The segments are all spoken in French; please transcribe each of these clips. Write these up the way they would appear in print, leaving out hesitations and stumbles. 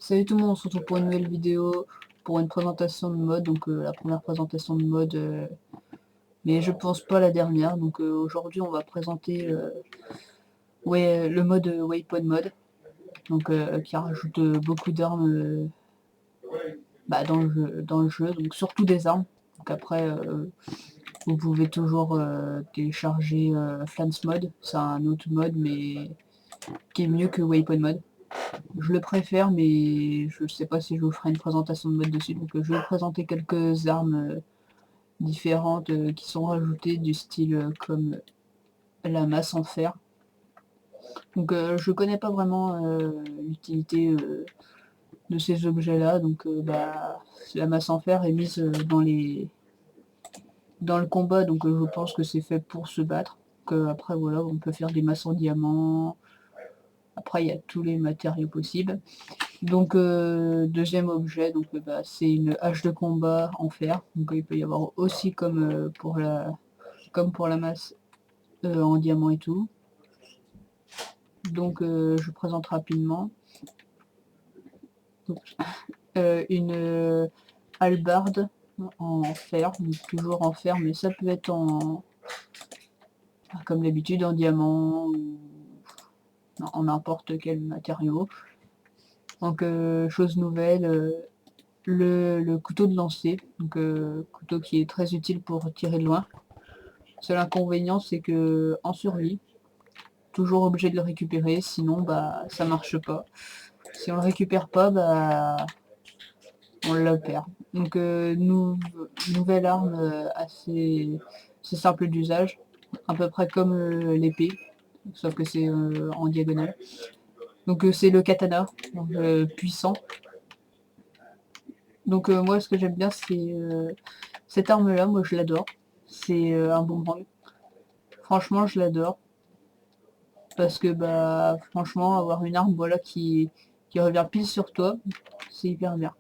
Salut tout le monde, on se retrouve pour une nouvelle vidéo, pour une présentation de mode, donc la première présentation de mode, mais je pense pas la dernière, donc aujourd'hui on va présenter ouais, le mode Waypoint Mode, donc qui rajoute beaucoup d'armes dans le jeu, donc surtout des armes, donc après vous pouvez toujours télécharger Flans Mode, c'est un autre mode mais qui est mieux que Waypoint Mode. Je le préfère, mais je sais pas si je vous ferai une présentation de mode dessus. Donc je vais vous présenter quelques armes différentes qui sont rajoutées du style comme la masse en fer. Donc je connais pas vraiment l'utilité de ces objets-là. Donc bah, la masse en fer est mise dans le combat, donc je pense que c'est fait pour se battre. Donc, après voilà, on peut faire des masses en diamant. Après il y a tous les matériaux possibles. Donc deuxième objet, donc bah, c'est une hache de combat en fer. Donc il peut y avoir aussi comme pour la masse en diamant et tout. Donc je présente rapidement. Donc, une hallebarde en fer, donc toujours en fer, mais ça peut être comme d'habitude en diamant ou en n'importe quel matériau. Donc chose nouvelle, le couteau de lancer, donc couteau qui est très utile pour tirer de loin. Seul inconvénient, c'est que en survie, toujours obligé de le récupérer, sinon bah ça marche pas. Si on le récupère pas, bah on le perd. Donc nouvelle arme assez simple d'usage, à peu près comme l'épée, sauf que c'est en diagonale. Donc c'est le katana, donc, puissant. Donc moi ce que j'aime bien c'est cette arme là, moi je l'adore. C'est un boomerang. Franchement je l'adore. Parce que bah franchement avoir une arme voilà qui revient pile sur toi, c'est hyper bien.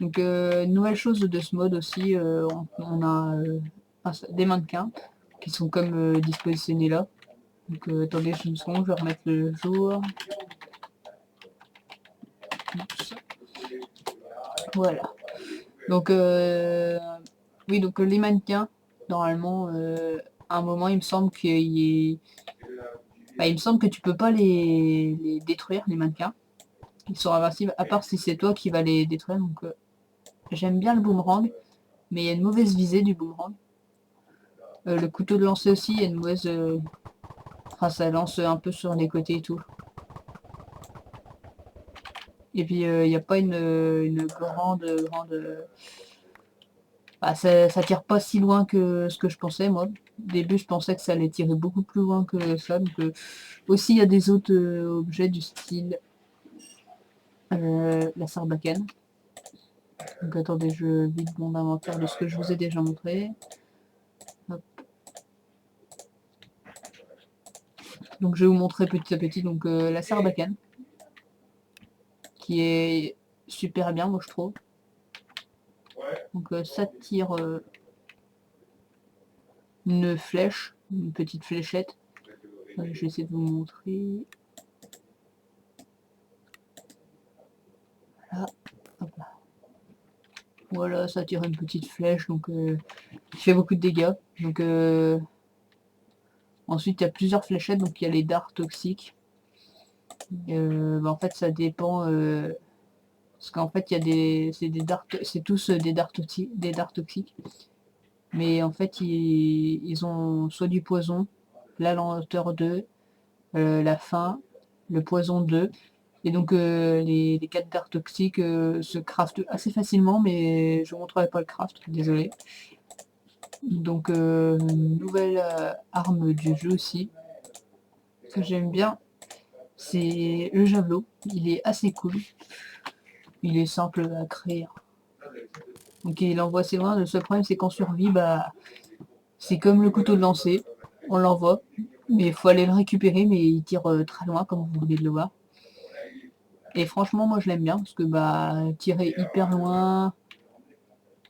Donc nouvelle chose de ce mode aussi, on a des mannequins qui sont comme dispositionnés là. Donc attendez une seconde, je vais remettre le jour. Voilà. Donc oui, donc les mannequins, normalement, à un moment il me semble qu'il y ait... Bah, il me semble que tu peux pas les détruire, les mannequins. Ils sont invincibles, à part si c'est toi qui vas les détruire. Donc j'aime bien le boomerang, mais il y a une mauvaise visée du boomerang. Le couteau de lancer aussi, il y a une mauvaise... Enfin, ça lance un peu sur les côtés et tout. Et puis il n'y a pas une grande... Bah, ça tire pas si loin que ce que je pensais, moi. Au début, je pensais que ça allait tirer beaucoup plus loin que ça. Donc, aussi, il y a des autres objets du style la sarbacane. Donc, attendez, je vide mon inventaire de ce que je vous ai déjà montré. Hop. Donc, je vais vous montrer petit à petit donc, la sarbacane, qui est super bien, moi, je trouve. Donc, ça tire une flèche, une petite fléchette. Je vais essayer de vous montrer. Voilà. Hop là. Voilà, ça tire une petite flèche, donc qui fait beaucoup de dégâts. Donc ensuite, il y a plusieurs fléchettes, donc il y a les dards toxiques. Bah, en fait, ça dépend, parce qu'en fait, il y a c'est tous des dards toxiques. Mais en fait, ils ont soit du poison, la lenteur 2, la faim, le poison 2. Et donc les 4 dards toxiques se craftent assez facilement, mais je ne vous montrerai pas le craft, désolé. Donc nouvelle arme du jeu aussi, que j'aime bien, c'est le javelot. Il est assez cool, il est simple à créer. Donc il envoie assez loin, le seul problème c'est qu'en survie, bah, c'est comme le couteau de lancer, on l'envoie, mais il faut aller le récupérer, mais il tire très loin comme vous venez de le voir. Et franchement moi je l'aime bien, parce que bah tirer hyper loin,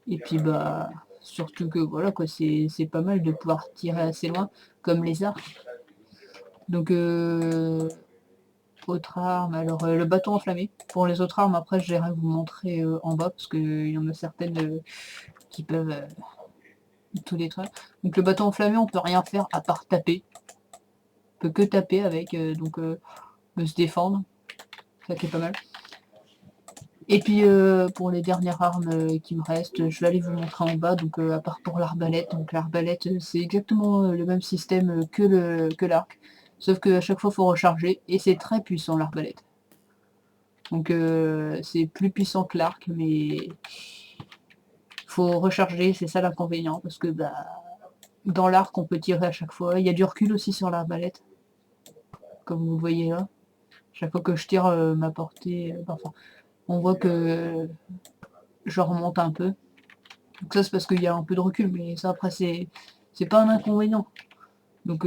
et puis bah surtout que voilà quoi, c'est pas mal de pouvoir tirer assez loin, comme les arcs. Donc Autre arme, alors le bâton enflammé. Pour les autres armes, après, j'irai vous montrer en bas, parce qu'il y en a certaines qui peuvent tout détruire. Donc le bâton enflammé, on peut rien faire à part taper. On peut que taper avec, donc se défendre. Ça qui est pas mal. Et puis pour les dernières armes qui me restent, je vais aller vous montrer en bas, donc à part pour l'arbalète. Donc l'arbalète, c'est exactement le même système que l'arc. Sauf qu'à chaque fois, il faut recharger, et c'est très puissant l'arbalète. Donc c'est plus puissant que l'arc, mais faut recharger, c'est ça l'inconvénient, parce que bah, dans l'arc on peut tirer à chaque fois. Il y a du recul aussi sur l'arbalète, comme vous le voyez là. Chaque fois que je tire ma portée, enfin, on voit que je remonte un peu. Donc ça c'est parce qu'il y a un peu de recul, mais ça après c'est pas un inconvénient. Donc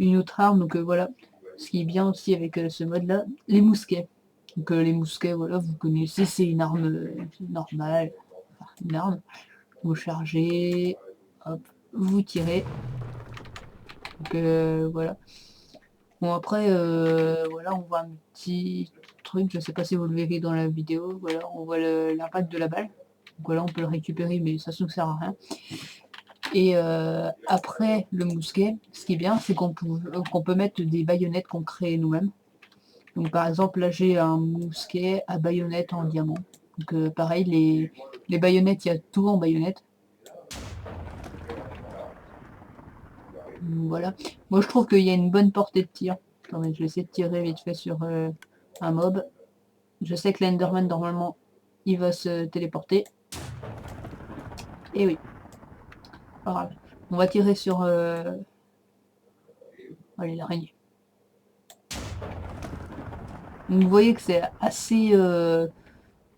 une autre arme, donc voilà. Ce qui est bien aussi avec ce mode là, les mousquets. Donc les mousquets, voilà, vous connaissez, c'est une arme normale, enfin, une arme. Vous chargez, hop, vous tirez. Donc voilà. Bon après, voilà, on voit un petit truc, je sais pas si vous le verrez dans la vidéo, voilà, on voit l'impact de la balle. Donc voilà, on peut le récupérer, mais ça ne nous sert à rien. Et après le mousquet, ce qui est bien, c'est qu'on peut mettre des baïonnettes qu'on crée nous-mêmes. Donc par exemple, là j'ai un mousquet à baïonnette en diamant. Donc pareil, les baïonnettes, il y a tout en baïonnette. Voilà. Moi je trouve qu'il y a une bonne portée de tir. Attendez, je vais essayer de tirer vite fait sur un mob. Je sais que l'Enderman normalement il va se téléporter. Et oui. Pas grave. On va tirer sur allez, l'araignée. Donc vous voyez que c'est assez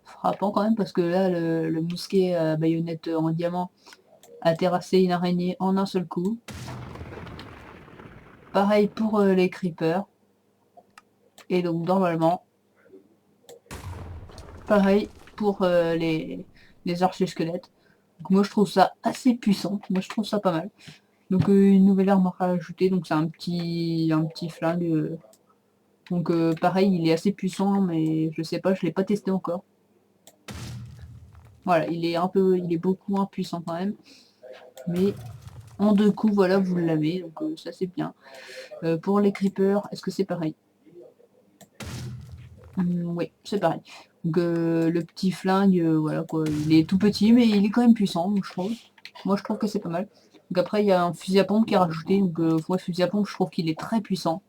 frappant quand même, parce que là le mousquet à baïonnette en diamant a terrassé une araignée en un seul coup. Pareil pour les creepers. Et donc normalement, pareil pour les archers-squelettes. Donc moi je trouve ça assez puissant, moi je trouve ça pas mal. Donc une nouvelle arme à rajouter, donc c'est un petit flingue. Donc pareil, il est assez puissant, mais je sais pas, je l'ai pas testé encore. Voilà, il est beaucoup moins puissant quand même. Mais en 2 coups, voilà, vous l'avez, donc ça c'est bien. Pour les creepers, est-ce que c'est pareil? Oui, c'est pareil. Donc le petit flingue, voilà quoi, il est tout petit, mais il est quand même puissant, je trouve. Moi je trouve que c'est pas mal. Donc après il y a un fusil à pompe qui est rajouté, donc moi fusil à pompe je trouve qu'il est très puissant.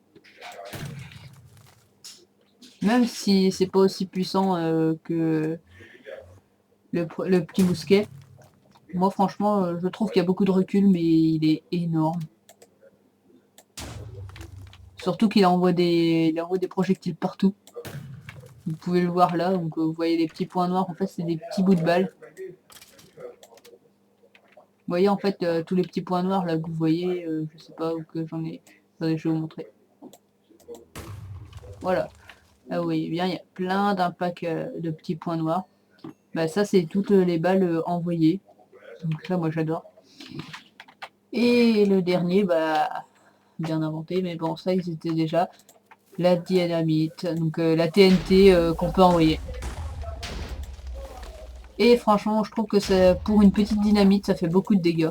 Même si c'est pas aussi puissant que le petit mousquet. Moi franchement je trouve qu'il y a beaucoup de recul, mais il est énorme. Surtout qu'il envoie des projectiles partout. Vous pouvez le voir là, donc vous voyez les petits points noirs, en fait c'est des petits bouts de balles. Vous voyez en fait tous les petits points noirs là que vous voyez, je sais pas où que j'en ai. Attendez, je vais vous montrer. Voilà. Là vous voyez bien, il y a plein d'impacts de petits points noirs. Bah ça c'est toutes les balles envoyées. Donc ça moi j'adore. Et le dernier, bah bien inventé, mais bon ça ils étaient déjà. La dynamite, donc la TNT qu'on peut envoyer. Et franchement, je trouve que pour une petite dynamite, ça fait beaucoup de dégâts.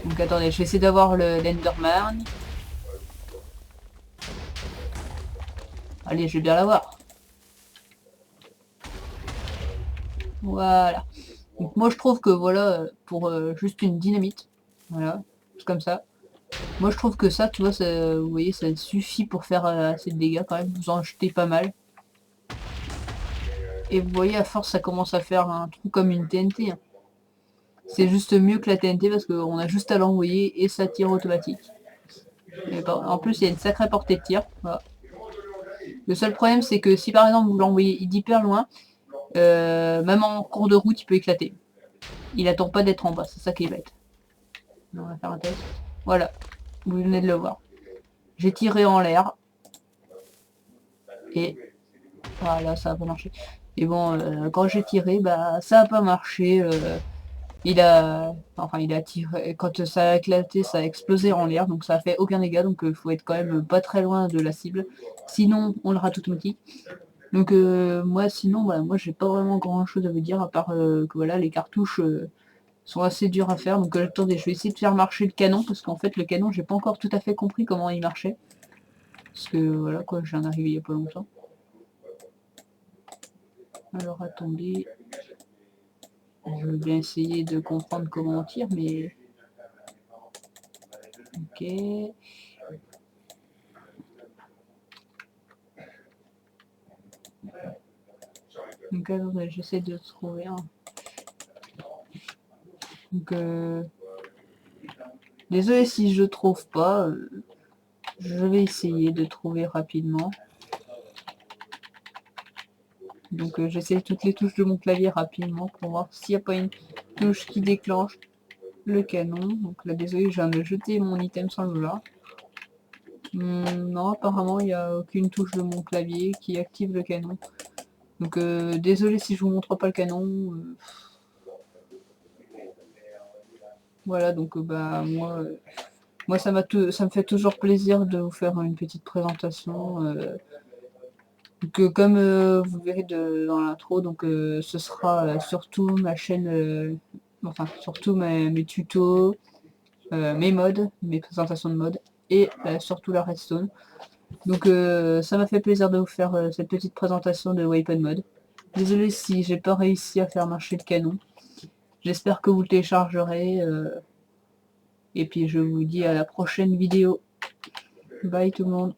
Donc attendez, je vais essayer d'avoir l'Enderman. Allez, je vais bien l'avoir. Voilà. Donc moi je trouve que voilà, pour juste une dynamite, voilà, c'est comme ça. Moi je trouve que ça, tu vois, ça, vous voyez, ça suffit pour faire assez de dégâts quand même. Vous en jetez pas mal. Et vous voyez, à force, ça commence à faire un trou comme une TNT. Hein. C'est juste mieux que la TNT parce qu'on a juste à l'envoyer et ça tire automatique. En plus, il y a une sacrée portée de tir. Voilà. Le seul problème, c'est que si par exemple vous l'envoyez d'hyper loin, même en cours de route, il peut éclater. Il attend pas d'être en bas, c'est ça qui est bête. On va faire un test. Voilà, vous venez de le voir. J'ai tiré en l'air. Et voilà, ça a pas marché. Et bon, quand j'ai tiré, bah ça a pas marché. il a tiré, quand ça a éclaté, ça a explosé en l'air, donc ça a fait aucun dégât, donc il faut être quand même pas très loin de la cible, sinon on le rate automatique. Donc moi sinon voilà, moi j'ai pas vraiment grand chose à vous dire à part que voilà les cartouches sont assez dures à faire. Donc attendez, je vais essayer de faire marcher le canon parce qu'en fait le canon j'ai pas encore tout à fait compris comment il marchait. Parce que voilà quoi, je viens d'arriver il y a pas longtemps. Alors attendez, je vais bien essayer de comprendre comment on tire, mais ok. Donc attendez, j'essaie de trouver un. Donc désolé si je trouve pas, je vais essayer de trouver rapidement. Donc j'essaie toutes les touches de mon clavier rapidement pour voir s'il n'y a pas une touche qui déclenche le canon. Donc là désolé, je viens de jeter mon item sans le vouloir. Non, apparemment il n'y a aucune touche de mon clavier qui active le canon. Donc désolé si je vous montre pas le canon. Voilà, donc bah moi ça me fait toujours plaisir de vous faire une petite présentation. Donc comme vous verrez dans l'intro, donc ce sera surtout ma chaîne, enfin surtout mes tutos, mes mods, mes présentations de mods et surtout la redstone. Donc ça m'a fait plaisir de vous faire cette petite présentation de Weapon Mod. Désolé si j'ai pas réussi à faire marcher le canon. J'espère que vous le téléchargerez. Et puis je vous dis à la prochaine vidéo. Bye tout le monde.